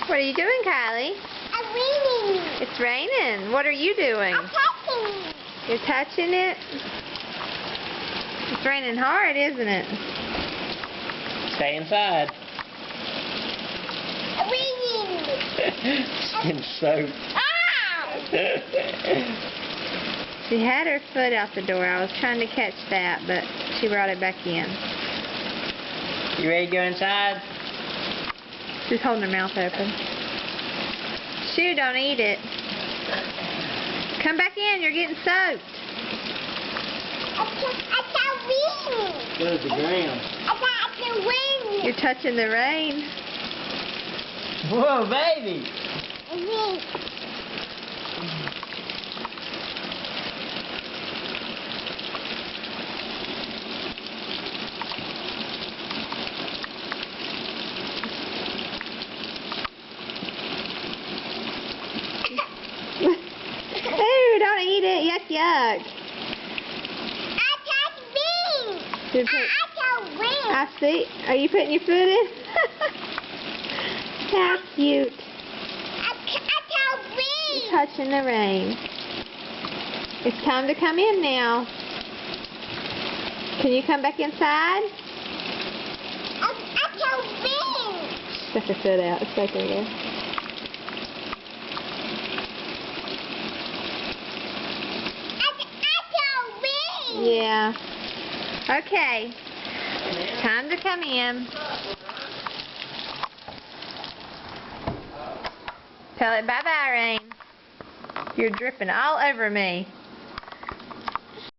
What are you doing, Kylie? I'm raining. It's raining. What are you doing? I'm touching. You're touching it? It's raining hard, isn't it? Stay inside. I'm raining. Skin soaked. Ow! She had her foot out the door. I was trying to catch that, but she brought it back in. You ready to go inside? She's holding her mouth open. Shoo, don't eat it. Come back in. You're getting soaked. I got raining. Go to the ground. I got the wind. You're touching the rain. Whoa, baby! Ooh, don't eat it. Yuck, yuck. I got wind. I I got wind. I see. Are you putting your foot in? How cute. I got wind. Touching the rain. It's time to come in now. Can you come back inside? I got wind. Stuck her foot out. It's back there. I got wind. Yeah. Okay. Time to come in. Tell it bye-bye, rain. You're dripping all over me.